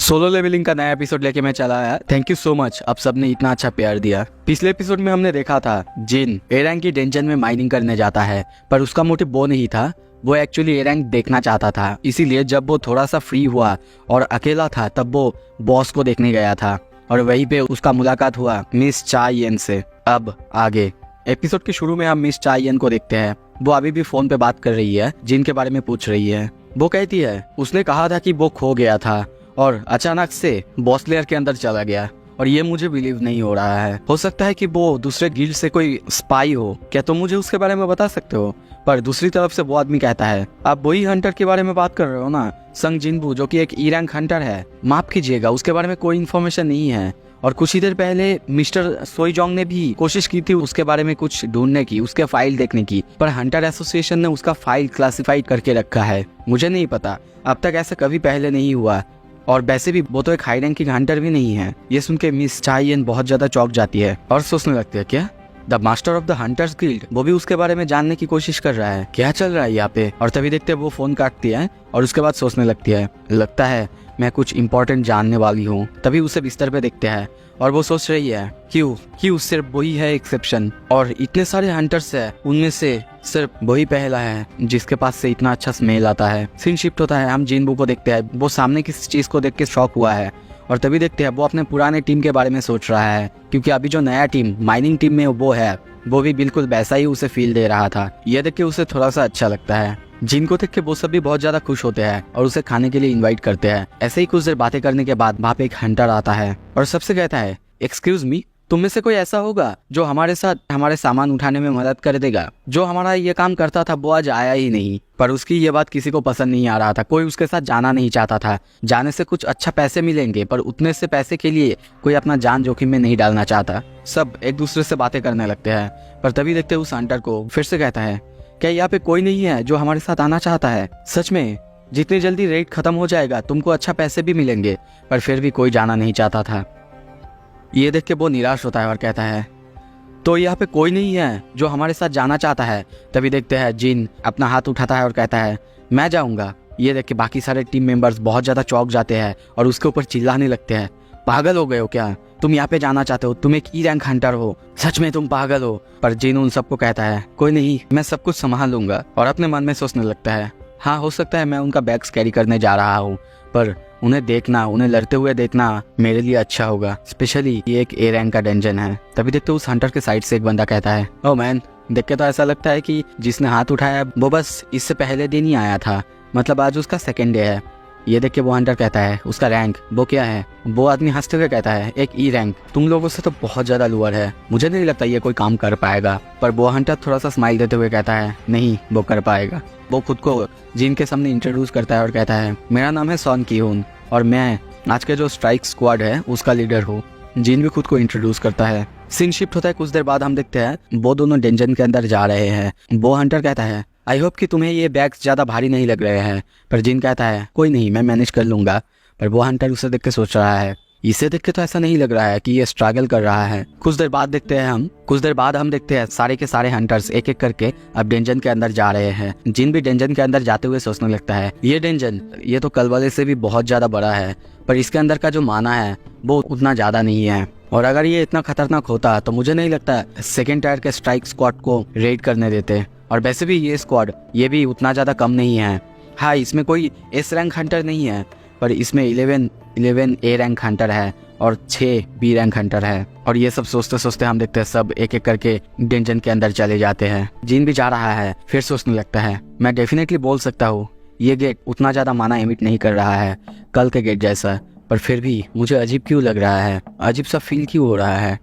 Solo levelling का नया episode लेके मैं चला आया। थैंक यू सो मच, आप सबने इतना अच्छा प्यार दिया। पिछले एपिसोड में हमने देखा था जिन ए रैंक की डेंजन में माइनिंग करने जाता है, पर उसका मोटिव वो नहीं था। वो एक्चुअली ए रैंक देखना चाहता था। इसीलिए जब वो थोड़ा सा फ्री हुआ और अकेला था तब वो बॉस को देखने गया था और वहीं पे उसका मुलाकात हुआ मिस चाय येन से। अब आगे एपिसोड के शुरू में हम मिस चाय येन को देखते हैं। वो अभी भी फोन पे बात कर रही है, जिन के बारे में पूछ रही है। वो कहती है उसने कहा था कि वो खो गया था और अचानक से बॉस लेयर के अंदर चला गया और ये मुझे बिलीव नहीं हो रहा है। हो सकता है कि वो दूसरे गिल्ड से कोई स्पाई हो, क्या तुम मुझे उसके बारे में बता सकते हो? पर दूसरी तरफ से वो आदमी कहता है आप वही हंटर के बारे में बात कर रहे हो ना, संग जिनबू, जो कि एक ई रैंक हंटर है। माफ कीजिएगा, उसके बारे में कोई इन्फॉर्मेशन नहीं है। और कुछ ही देर पहले मिस्टर सोईजोंग ने भी कोशिश की थी उसके बारे में कुछ ढूंढने की, उसके फाइल देखने की, पर हंटर एसोसिएशन ने उसका फाइल क्लासिफाइड करके रखा है। मुझे नहीं पता, अब तक ऐसा कभी पहले नहीं हुआ। और वैसे भी वो तो एक हाई रैंकिंग हंटर भी नहीं है। ये सुन के मिस चाय येन बहुत ज्यादा चौंक जाती है और सोचने लगती है क्या the master of the hunters guild वो भी उसके बारे में जानने की कोशिश कर रहा है, क्या चल रहा है यहाँ पे। और तभी देखते हैं वो फोन काटती है और उसके बाद सोचने लगती है, लगता है मैं कुछ इंपॉर्टेंट जानने वाली हूँ। तभी उसे बिस्तर पे देखते हैं और वो सोच रही है क्यों सिर्फ वही है एक्सेप्शन और इतने सारे हंटर्स है, उनमें से सिर्फ वही पहला है जिसके पास से इतना अच्छा स्मेल आता है। सीन शिफ्ट होता है, हम जिनबू को देखते हैं। वो सामने किसी चीज को देख के शॉक हुआ है और तभी देखते हैं वो अपने पुराने टीम के बारे में सोच रहा है, क्योंकि अभी जो नया टीम माइनिंग टीम में वो है वो भी बिल्कुल वैसा ही उसे फील दे रहा था। यह देख के उसे थोड़ा सा अच्छा लगता है। जिनको देख के वो सब भी बहुत ज्यादा खुश होते हैं और उसे खाने के लिए इनवाइट करते हैं। ऐसे ही कुछ देर बातें करने के बाद वहाँ पे एक हंटर आता है और सबसे कहता है एक्सक्यूज मी, तुम में से कोई ऐसा होगा जो हमारे साथ हमारे सामान उठाने में मदद कर देगा? जो हमारा ये काम करता था वो आज आया ही नहीं। पर उसकी ये बात किसी को पसंद नहीं आ रहा था, कोई उसके साथ जाना नहीं चाहता था। जाने से कुछ अच्छा पैसे मिलेंगे, पर उतने से पैसे के लिए कोई अपना जान जोखिम में नहीं डालना चाहता। सब एक दूसरे से बातें करने लगते हैं, पर तभी देखते उस हंटर को फिर से कहता है क्या यहाँ पे कोई नहीं है जो हमारे साथ आना चाहता है? सच में जितनी जल्दी रेट खत्म हो जाएगा तुमको अच्छा पैसे भी मिलेंगे। पर फिर भी कोई जाना नहीं चाहता था। ये देख के वो निराश होता है और कहता है तो यहाँ पे कोई नहीं है जो हमारे साथ जाना चाहता है। तभी देखते हैं जिन अपना हाथ उठाता है और कहता है मैं जाऊंगा। ये देख के बाकी सारे टीम मेंबर्स बहुत ज्यादा चौंक जाते हैं और उसके ऊपर चिल्लाने लगते हैं, पागल हो गए हो क्या? तुम यहाँ पे जाना चाहते हो? तुम एक ई रैंक हंटर हो, सच में तुम पागल हो? पर जिन उन सबको कहता है कोई नहीं, मैं सब कुछ संभाल लूंगा। और अपने मन में सोचने लगता है हाँ, हो सकता है मैं उनका बैग्स कैरी करने जा रहा हूँ, पर उन्हें देखना, उन्हें लड़ते हुए देखना मेरे लिए अच्छा होगा। स्पेशली ये एक ए रैंक का डेंजन है। तभी देखते उस हंटर के साइड से एक बंदा कहता है ओ मैन, देख के तो ऐसा लगता है कि जिसने हाथ उठाया वो बस इससे पहले दिन ही आया था, मतलब आज उसका सेकेंड डे है। ये देख के वो हंटर कहता है उसका रैंक वो क्या है? वो आदमी हंसते हुए कहता है एक ई रैंक। तुम लोगों से तो बहुत ज्यादा लोअर है, मुझे नहीं लगता ये कोई काम कर पाएगा। पर वो हंटर थोड़ा सा स्माइल देते हुए कहता है नहीं, वो कर पाएगा। वो खुद को जिन के सामने इंट्रोड्यूस करता है और कहता है मेरा नाम है सॉन की हून और मैं आज के जो स्ट्राइक स्क्वाड है उसका लीडर हूँ। जिन भी खुद को इंट्रोड्यूस करता है। सीन शिफ्ट होता है, कुछ देर बाद हम देखते हैं वो दोनों डेंजन के अंदर जा रहे हैं। वो हंटर कहता है आई होप कि तुम्हें ये बैग्स ज्यादा भारी नहीं लग रहे हैं। पर जिन कहता है कोई नहीं, मैं मैनेज कर लूंगा। पर वो हंटर उसे देख के सोच रहा है इसे देख के तो ऐसा नहीं लग रहा है कि ये स्ट्रगल कर रहा है। कुछ देर बाद हम देखते हैं सारे के सारे हंटर्स एक एक करके अब डेंजन के अंदर जा रहे हैं। जिन भी डेंजन के अंदर जाते हुए सोचने लगता है ये डेंजन ये तो कल वाले से भी बहुत ज्यादा बड़ा है, पर इसके अंदर का जो माना है वो उतना ज्यादा नहीं है। और अगर ये इतना खतरनाक होता तो मुझे नहीं लगता सेकेंड टायर के स्ट्राइक स्क्वाड को रेड करने देते। और वैसे भी ये स्क्वाड ये भी उतना ज्यादा कम नहीं है। हाँ, इसमें कोई एस रैंक हंटर नहीं है, पर इसमें 11 ए रैंक हंटर है और 6 बी रैंक हंटर है। और ये सब सोचते सोचते हम देखते हैं सब एक एक करके डेंजन के अंदर चले जाते हैं। जिन भी जा रहा है फिर सोचने लगता है मैं डेफिनेटली बोल सकता हूँ ये गेट उतना ज्यादा माना एमिट नहीं कर रहा है कल के गेट जैसा, पर फिर भी मुझे अजीब क्यों लग रहा है, अजीब सा फील क्यों हो रहा है।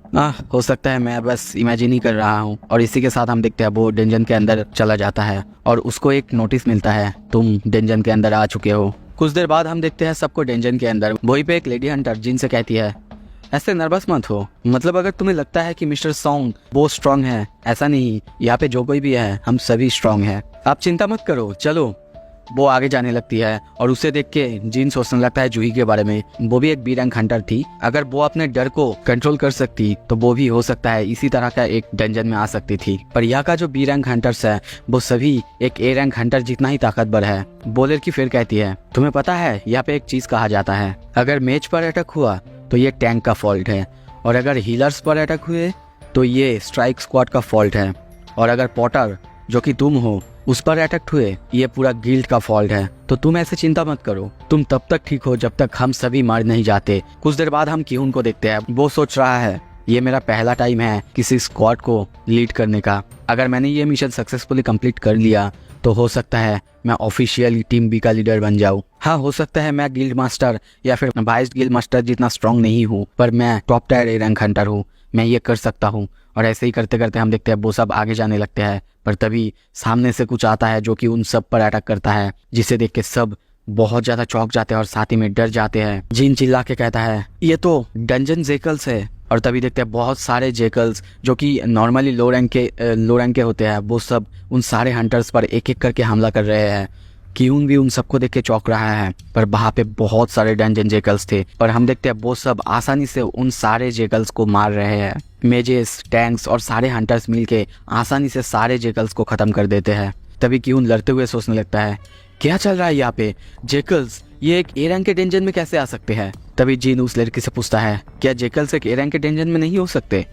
हो सकता है मैं बस इमेजिन ही कर रहा हूँ। और इसी के साथ हम देखते हैं वो डेंजन के अंदर चला जाता है और उसको एक नोटिस मिलता है तुम डेंजन के अंदर आ चुके हो। कुछ देर बाद हम देखते हैं सबको डेंजन के अंदर। वहीं पे एक लेडी हंटर जिनसे कहती है ऐसे नर्वस मत हो, मतलब अगर तुम्हें लगता है कि मिस्टर सॉन्ग वो स्ट्रांग है, ऐसा नहीं, यहाँ पे जो कोई भी है हम सभी स्ट्रांग है। आप चिंता मत करो, चलो वो आगे जाने लगती है और उसे देख के जिन सोचने लगता है जूही के बारे में। वो भी एक बी रैंक हंटर थी, अगर वो अपने डर को कंट्रोल कर सकती तो वो भी हो सकता है इसी तरह का एक डंजन में आ सकती थी। पर यहाँ का जो बी रैंक हंटर्स है वो सभी एक ए रैंक हंटर जितना ही ताकतवर है। वो लड़की फिर कहती है, तुम्हें पता है यहाँ पे एक चीज कहा जाता है, अगर मेज पर अटैक हुआ तो ये टैंक का फॉल्ट है, और अगर हीलर्स पर अटैक हुए तो ये स्ट्राइक स्क्वाड का फॉल्ट है, और अगर पॉटर जो कि तुम हो उस पर अटैक हुए ये पूरा गिल्ड का फॉल्ट है। तो तुम ऐसे चिंता मत करो, तुम तब तक ठीक हो जब तक हम सभी मर नहीं जाते। कुछ देर बाद हम किहुन को देखते हैं। वो सोच रहा है ये मेरा पहला टाइम है किसी स्क्वाड को लीड करने का। अगर मैंने ये मिशन सक्सेसफुली कंप्लीट कर लिया तो हो सकता है मैं ऑफिशियली टीम बी का लीडर बन जाऊं। हाँ, हो सकता है मैं गिल्ड मास्टर या फिर वाइस गिल्ड मास्टर जितना स्ट्रांग नहीं हूँ, पर मैं top tier A rank Hunter हूँ, मैं ये कर सकता हूँ। और ऐसे ही करते करते हम देखते हैं वो सब आगे जाने लगते हैं। पर तभी सामने से कुछ आता है जो कि उन सब पर अटैक करता है, जिसे देख के सब बहुत ज्यादा चौंक जाते हैं और साथ ही में डर जाते हैं। जिन चिल्ला के कहता है ये तो डंजन जेकल्स है। और तभी देखते हैं बहुत सारे जेकल्स जो कि नॉर्मली लो रैंक के होते हैं, वो सब उन सारे हंटर्स पर एक एक करके हमला कर रहे हैं। किहुन भी उन सबको देख के चौंक रहा है, पर वहाँ पे बहुत सारे डंजन जेकल्स थे। और हम देखते हैं वो सब आसानी से उन सारे जेकल्स को मार रहे हैं। मेजेस, टैंक्स और सारे हंटर्स मिलके आसानी से सारे जेकल्स को खत्म कर देते हैं। तभी किहुन लड़ते हुए सोचने लगता है क्या चल रहा है यहाँ पे, जेकल्स ये एक ए रैंक के डेंजन में कैसे आ सकते हैं। तभी जिन उस लड़की से पूछता है क्या जेकल्स एक ए रैंक के डेंजन में नहीं हो सकते।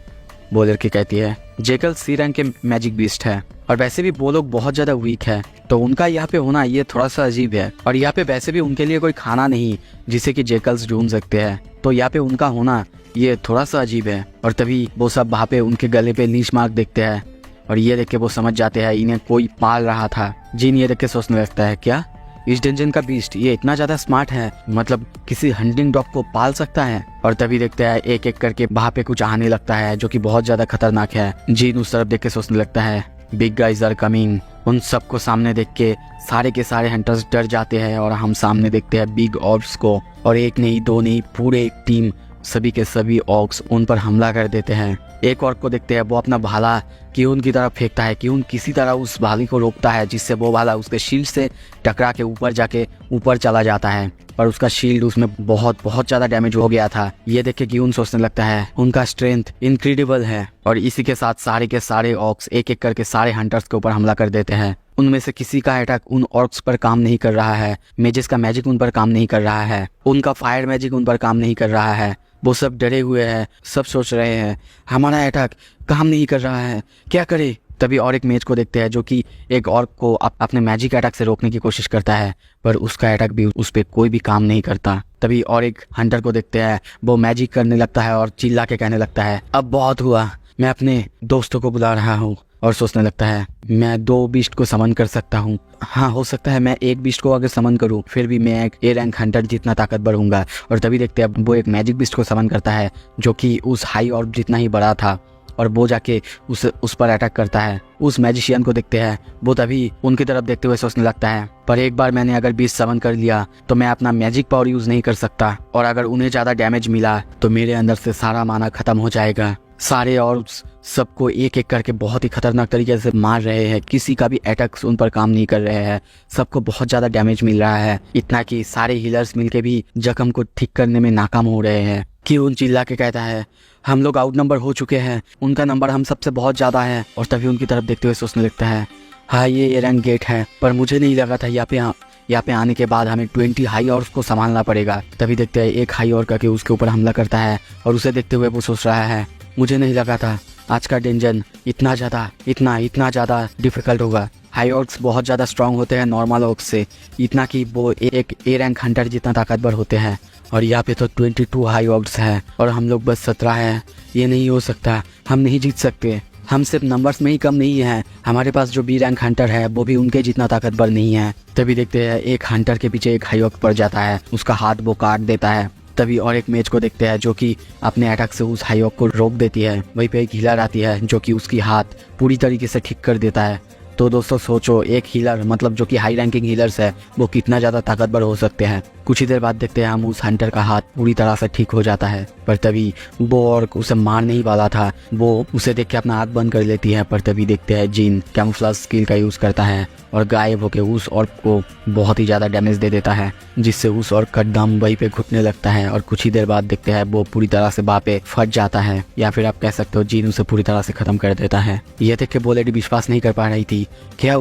वो लड़की कहती है जेकल सी रैंक के मैजिक बीस्ट है, और वैसे भी वो लोग बहुत ज्यादा वीक है, तो उनका यहाँ पे होना ये थोड़ा सा अजीब है। और यहाँ पे वैसे भी उनके लिए कोई खाना नहीं जिसे कि जेकल्स ढूंढ सकते हैं, तो यहाँ पे उनका होना ये थोड़ा सा अजीब है। और तभी वो सब वहाँ पे उनके गले पे लीच मार्क देखते हैं, और ये देख के वो समझ जाते हैं इन्हें कोई पाल रहा था। जिन ये देख के सोचने लगता है क्या इस डेंजन का बीस्ट ये इतना ज्यादा स्मार्ट है, मतलब किसी हंटिंग डॉग को पाल सकता है। और तभी देखते हैं एक एक करके वहाँ पे कुछ आने लगता है जो कि बहुत ज्यादा खतरनाक है। जिन उस तरफ देख के सोचने लगता है बिग गाइज आर कमिंग। उन सबको सामने देख के सारे के सारे हंटर्स डर जाते हैं, और हम सामने देखते हैं बिग ऑर्ब्स को, और एक नहीं दो नहीं पूरे एक टीम सभी के सभी ऑर्क्स उन पर हमला कर देते हैं। एक ऑर्क को देखते हैं वो अपना भाला किहुन की तरफ फेंकता है। किहुन किसी तरह उस भाले को रोकता है, जिससे वो भाला उसके शील्ड से टकरा के ऊपर जाके ऊपर चला जाता है, पर उसका शील्ड उसमें बहुत ज्यादा डैमेज हो गया था। ये देख के किहुन सोचने लगता है उनका स्ट्रेंथ इनक्रेडिबल है। और इसी के साथ सारे के सारे ऑर्क्स एक एक करके सारे हंटर्स के ऊपर हमला कर देते हैं। उनमें से किसी का अटैक उन ऑर्क्स पर काम नहीं कर रहा है, मेजेस का मैजिक उन पर काम नहीं कर रहा है, उनका फायर मैजिक उन पर काम नहीं कर रहा है। वो सब डरे हुए हैं, सब सोच रहे हैं हमारा अटैक काम नहीं कर रहा है, क्या करे। तभी और एक मेज को देखते हैं जो कि एक ऑर्क को अपने मैजिक अटैक से रोकने की कोशिश करता है, पर उसका अटैक भी उस पर कोई भी काम नहीं करता। तभी और एक हंटर को देखते हैं वो मैजिक करने लगता है और चिल्ला के कहने लगता है अब बहुत हुआ, मैं अपने दोस्तों को बुला रहा हूँ। और सोचने लगता है मैं 2 बीस्ट को समन कर सकता हूँ। हाँ, हो सकता है मैं एक बीस्ट को अगर समन करूँ फिर भी मैं एक ए रैंक हंटर जितना ताकतवर हूँगा। और तभी देखते हैं वो एक मैजिक बीस्ट को समन करता है जो कि उस हाई ऑर्ब जितना ही बड़ा था, और वो जाके उस पर अटैक करता है। उस मैजिशियन को देखते हैं वो तभी उनकी तरफ देखते हुए सोचने लगता है पर एक बार मैंने अगर बीस्ट समन कर लिया तो मैं अपना मैजिक पावर यूज नहीं कर सकता, और अगर उन्हें ज्यादा डैमेज मिला तो मेरे अंदर से सारा माना खत्म हो जाएगा। सारे ऑर्ब्स सबको एक एक करके बहुत ही खतरनाक तरीके से मार रहे हैं, किसी का भी अटैक्स उन पर काम नहीं कर रहे हैं, सबको बहुत ज़्यादा डैमेज मिल रहा है, इतना कि सारे हीलर्स मिलके भी जख्म को ठीक करने में नाकाम हो रहे हैं। किहुन चिल्ला के कहता है हम लोग आउट नंबर हो चुके हैं, उनका नंबर हम सबसे बहुत ज़्यादा है। और तभी उनकी तरफ देखते हुए सोचने लगता है हाँ ये रैंक गेट है, पर मुझे नहीं लगा था यहाँ पे आने के बाद हमें 20 हाई ऑर्क्स को संभालना पड़ेगा। तभी देखते हैं एक हाई ऑर्क आके उसके ऊपर हमला करता है, और उसे देखते हुए वो सोच रहा है मुझे नहीं लगा था आज का डेंजन इतना ज़्यादा डिफिकल्ट होगा। हाई ऑर्क्स बहुत ज़्यादा स्ट्रांग होते हैं नॉर्मल ऑर्क्स से, इतना कि वो एक ए रैंक हंटर जितना ताकतवर होते हैं, और यहाँ पे तो 22 हाई ऑर्क्स हैं और हम लोग बस 17 हैं। ये नहीं हो सकता, हम नहीं जीत सकते। हम सिर्फ नंबर्स में ही कम नहीं हैं, हमारे पास जो बी रैंक हंटर है वो भी उनके जितना ताकतवर नहीं है। तभी देखते हैं एक हंटर के पीछे एक हाई ऑर्क पड़ जाता है, उसका हाथ वो काट देता है। तभी और एक मेज को देखते हैं जो कि अपने अटैक से उस हाई ऑर्क को रोक देती है। वहीं पे एक हीलर आती है जो कि उसकी हाथ पूरी तरीके से ठीक कर देता है। तो दोस्तों सोचो एक हीलर मतलब जो कि हाई रैंकिंग हीलर्स है वो कितना ज़्यादा ताकतवर हो सकते हैं। कुछ ही देर बाद देखते हैं हम उस हंटर का हाथ पूरी तरह से ठीक हो जाता है, पर तभी वो ऑर्क उसे मार नहीं वाला था, वो उसे देख के अपना आँख बंद कर लेती है। पर तभी देखते हैं जिन कैमोफ्लेज स्किल का यूज़ करता है और गायब होकर उस ऑर्क को बहुत ही ज़्यादा डैमेज दे देता है, जिससे उस ऑर्क का दम वहीं पे घुटने लगता है और कुछ ही देर बाद देखते हैं वो पूरी तरह से वहाँ पे फट जाता है, या फिर आप कह सकते हो जीन उसे पूरी तरह से खत्म कर देता है। यह देख के वो लेडी विश्वास नहीं कर पा रही थी, क्या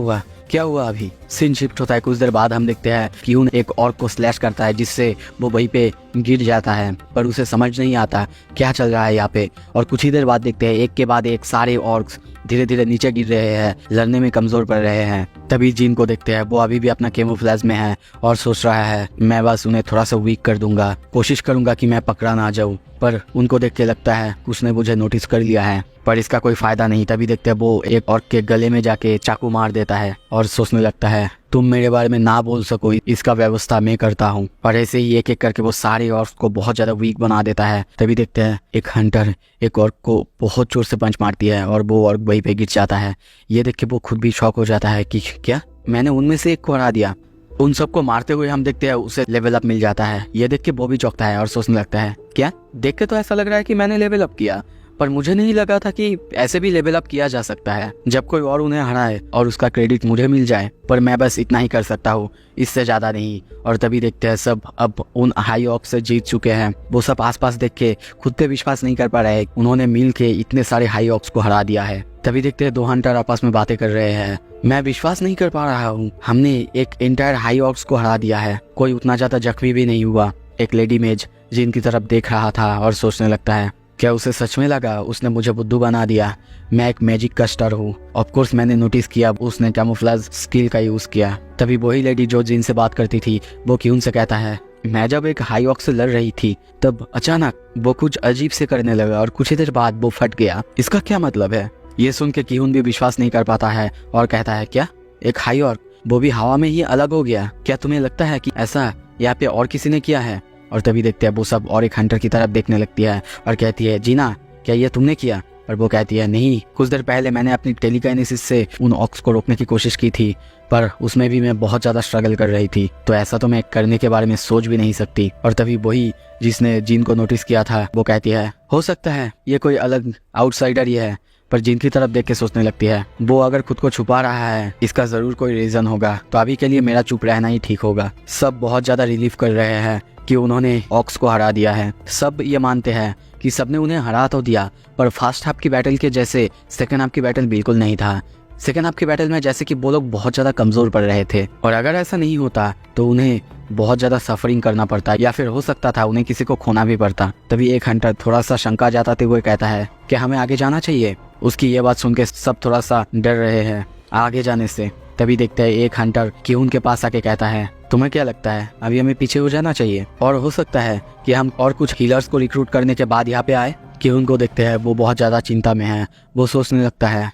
हुआ अभी। सीन शिफ्ट होता है, कुछ देर बाद हम देखते हैं कि उन एक ऑर्क को स्लैश करता है, जिससे वो वहीं पे गिर जाता है, पर उसे समझ नहीं आता क्या चल रहा है यहाँ पे। और कुछ ही देर बाद देखते हैं एक के बाद एक सारे ऑर्क्स धीरे धीरे नीचे गिर रहे हैं, लड़ने में कमजोर पड़ रहे हैं। तभी जीन को देखते हैं, वो अभी भी अपना कैमोफ्लेज में है और सोच रहा है मैं बस उन्हें थोड़ा सा वीक कर दूंगा, कोशिश करूंगा कि मैं पकड़ा ना जाऊं। पर उनको देख के लगता है उसने मुझे नोटिस कर लिया है, पर इसका कोई फायदा नहीं। तभी देखते हैं वो एक ऑर्क के गले में जाके चाकू मार देता है और सोचने लगता है तुम मेरे बारे में ना बोल सको, इसका व्यवस्था मैं करता हूँ। और ऐसे ही एक एक करके वो सारे ऑर्क्स को बहुत ज्यादा वीक बना देता है। तभी देखते हैं एक हंटर एक ऑर्क को बहुत जोर से पंच मारती है और वो ऑर्क वहीं पे गिर जाता है। ये देख के वो खुद भी शॉक हो जाता है कि क्या मैंने उनमें से एक को हरा दिया। उन सबको मारते हुए हम देखते हैं उसे लेवल अप मिल जाता है। ये देख के वो भी चौंकता है और सोचने लगता है क्या, देख के तो ऐसा लग रहा है कि मैंने लेवल अप किया, पर मुझे नहीं लगा था कि ऐसे भी लेवल अप किया जा सकता है जब कोई और उन्हें हराए और उसका क्रेडिट मुझे मिल जाए। पर मैं बस इतना ही कर सकता हूँ, इससे ज्यादा नहीं। और तभी देखते हैं सब अब उन हाई ऑक से जीत चुके हैं। वो सब आसपास देख के खुद पे विश्वास नहीं कर पा रहे, उन्होंने मिल के इतने सारे हाई ऑक्स को हरा दिया है। तभी देखते हैं दो हंटर आपस में बातें कर रहे हैं, मैं विश्वास नहीं कर पा रहा हूँ, हमने एक एंटायर हाई ऑक्स को हरा दिया है, कोई उतना ज्यादा जख्मी भी नहीं हुआ। एक लेडी मेज जिनकी तरफ देख रहा था और सोचने लगता है क्या उसे सच में लगा उसने मुझे बुद्धू बना दिया, मैं एक मैजिक कस्टर हूँ। ऑफकोर्स मैंने नोटिस किया उसने कैमोफ्लेज स्किल का यूज किया। तभी वही लेडी जो जिन से बात करती थी वो क्यून से कहता है मैं जब एक हाई ऑक से लड़ रही थी तब अचानक वो कुछ अजीब से करने लगा और कुछ ही देर बाद वो फट गया, इसका क्या मतलब है। ये सुन के क्यून भी विश्वास नहीं कर पाता है और कहता है क्या एक हाई ऑर्क, वो भी हवा में ही अलग हो गया, क्या तुम्हें लगता है कि ऐसा यहाँ पे और किसी ने किया है। और तभी देखते हैं वो सब और एक हंटर की तरफ देखने लगती है और कहती है जीना क्या ये तुमने किया। और वो कहती है नहीं, कुछ देर पहले मैंने अपनी टेलीकाइनेसिस से उन ऑक्स को रोकने की कोशिश की थी, पर उसमें भी मैं बहुत ज्यादा स्ट्रगल कर रही थी, तो ऐसा तो मैं करने के बारे में सोच भी नहीं सकती। और तभी वही जिसने जीन को नोटिस किया था वो कहती है हो सकता है ये कोई अलग आउटसाइडर ही है। पर जिन की तरफ देख के सोचने लगती है वो अगर खुद को छुपा रहा है इसका जरूर कोई रीजन होगा, तो अभी के लिए मेरा चुप रहना ही ठीक होगा। सब बहुत ज्यादा रिलीफ कर रहे हैं कि उन्होंने ऑक्स को हरा दिया है। सब ये मानते हैं कि सबने उन्हें हरा तो दिया, पर फर्स्ट हाफ की बैटल के जैसे सेकंड हाफ की बैटल बिल्कुल नहीं था। सेकंड हाफ की बैटल में जैसे कि वो लोग बहुत ज्यादा कमजोर पड़ रहे थे, और अगर ऐसा नहीं होता तो उन्हें बहुत ज्यादा सफरिंग करना पड़ता, या फिर हो सकता था उन्हें किसी को खोना भी पड़ता। तभी एक हंटर थोड़ा सा शंका जताते हुए कहता है कि हमें आगे जाना चाहिए। उसकी ये बात सुन के सब थोड़ा सा डर रहे हैं आगे जाने से। तभी देखते हैं एक हंटर क्यून के पास आके कहता है तुम्हें क्या लगता है अभी हमें पीछे हो जाना चाहिए, और हो सकता है कि हम और कुछ हीलर्स को रिक्रूट करने के बाद यहाँ पे आए। क्यून को देखते हैं वो बहुत ज्यादा चिंता में है। वो सोचने लगता है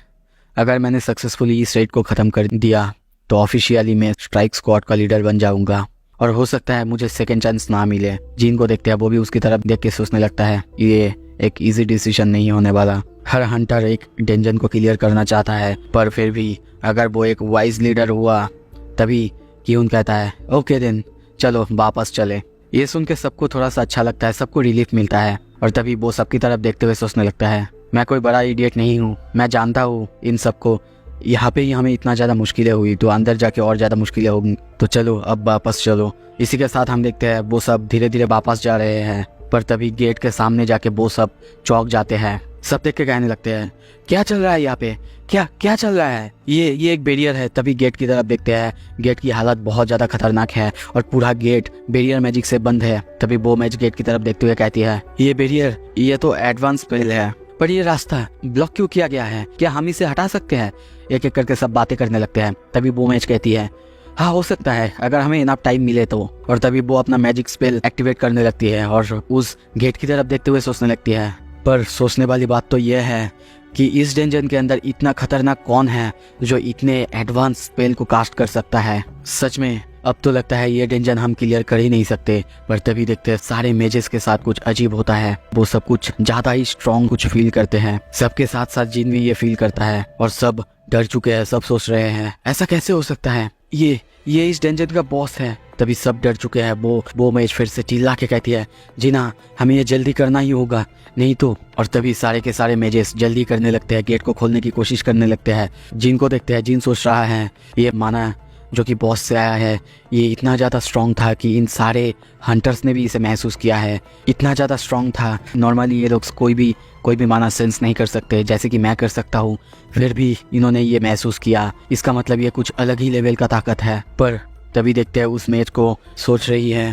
अगर मैंने सक्सेसफुली इस रेड को खत्म कर दिया तो ऑफिशियली मैं स्ट्राइक स्क्वाड का लीडर बन जाऊंगा, और हो सकता है मुझे सेकंड चांस ना मिले। जीन को देखते हैं वो भी उसकी तरफ देख के सोचने लगता है ये एक इजी डिसीजन नहीं होने वाला। हर हंटर एक डेंजन को क्लियर करना चाहता है, पर फिर भी अगर वो एक वाइज लीडर हुआ। तभी क्यून कहता है ओके देन चलो वापस चले। ये सुन के सबको थोड़ा सा अच्छा लगता है, सबको रिलीफ मिलता है। और तभी वो सबकी तरफ देखते हुए सोचने लगता है मैं कोई बड़ा इडियट नहीं हूँ, मैं जानता हूँ इन सबको, यहाँ पे ही हमें इतना ज़्यादा मुश्किलें हुई तो अंदर जाके और ज़्यादा मुश्किलें होंगी, तो चलो अब वापस चलो। इसी के साथ हम देखते हैं वो सब धीरे धीरे वापस जा रहे हैं, पर तभी गेट के सामने जाके वो सब चौंक जाते हैं। सब देख के कहने लगते हैं क्या चल रहा है यहाँ पे, क्या चल रहा है, ये एक बैरियर है। तभी गेट की तरफ देखते हैं, गेट की हालत बहुत ज्यादा खतरनाक है और पूरा गेट बैरियर मैजिक से बंद है। तभी वो मैजिक गेट की तरफ देखते हुए कहती है ये बैरियर ये तो एडवांस स्पेल है, पर ये रास्ता ब्लॉक क्यों किया गया है, क्या हम इसे हटा सकते हैं। एक एक करके सब बातें करने लगते हैं। तभी वो मैच कहती है हाँ हो सकता है अगर हमें इनफ टाइम मिले तो। और तभी वो अपना मैजिक स्पेल एक्टिवेट करने लगती है और उस गेट की तरफ देखते हुए सोचने लगती है, पर सोचने वाली बात तो यह है कि इस डेंजन के अंदर इतना खतरनाक कौन है जो इतने एडवांस स्पेल को कास्ट कर सकता है। सच में अब तो लगता है ये डेंजन हम क्लियर कर ही नहीं सकते। पर तभी देखते हैं सारे मेजेस के साथ कुछ अजीब होता है, वो सब कुछ ज्यादा ही स्ट्रॉन्ग कुछ फील करते हैं। सबके साथ साथ जिन भी ये फील करता है और सब डर चुके हैं। सब सोच रहे हैं ऐसा कैसे हो सकता है, ये इस डेंजन का बॉस है, तभी सब डर चुके हैं। वो मेज फिर से चिल्ला के कहती है, जीना हमें ये जल्दी करना ही होगा, नहीं तो। और तभी सारे के सारे मेजेस जल्दी करने लगते हैं, गेट को खोलने की कोशिश करने लगते हैं। जिन को देखते हैं, जिन सोच रहा है ये माना जो कि बॉस से आया है, ये इतना ज़्यादा स्ट्रॉन्ग था कि इन सारे हंटर्स ने भी इसे महसूस किया है। इतना ज़्यादा स्ट्रॉन्ग था, नॉर्मली ये लोग कोई भी माना सेंस नहीं कर सकते जैसे कि मैं कर सकता हूँ, फिर भी इन्होंने ये महसूस किया। इसका मतलब ये कुछ अलग ही लेवल का ताकत है। पर तभी देखते हैं उस मेज को सोच रही है,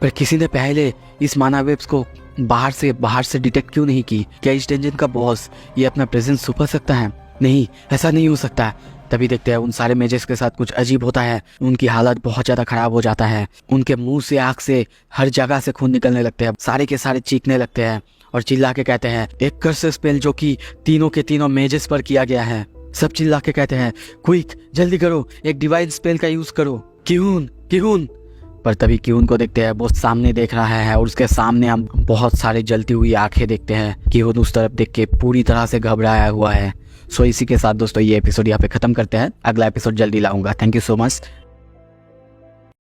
पर किसी ने पहले इस माना वेब्स को बाहर से डिटेक्ट क्यों नहीं की? क्या इस डेंजन का बॉस ये अपना प्रेजेंस छुपा सकता है? नहीं, ऐसा नहीं हो सकता। तभी देखते हैं उन सारे मेजेस के साथ कुछ अजीब होता है। उनकी हालत बहुत ज़्यादा खराब हो जाता है। उनके मुंह से, आँख से, हर जगह से खून निकलने लगते हैं। सारे के सारे चीखने लगते हैं और चिल्ला के कहते हैं, एक कर्स स्पेल जो कि तीनों के तीनों मेजेस पर किया गया है। सब चिल्ला के कहते हैं, क्विक जल्दी करो, एक डिवाइन स्पेल का यूज करो, क्यून। पर तभी क्यून को देखते हैं, वो सामने देख रहा है और उसके सामने हम बहुत सारे जलती हुई आंखें देखते हैं। क्यून उस तरफ देख के पूरी तरह से घबराया हुआ है। सो इसी के साथ दोस्तों ये एपिसोड यहाँ पे खत्म करते हैं। अगला एपिसोड जल्दी लाऊंगा। Thank you so much.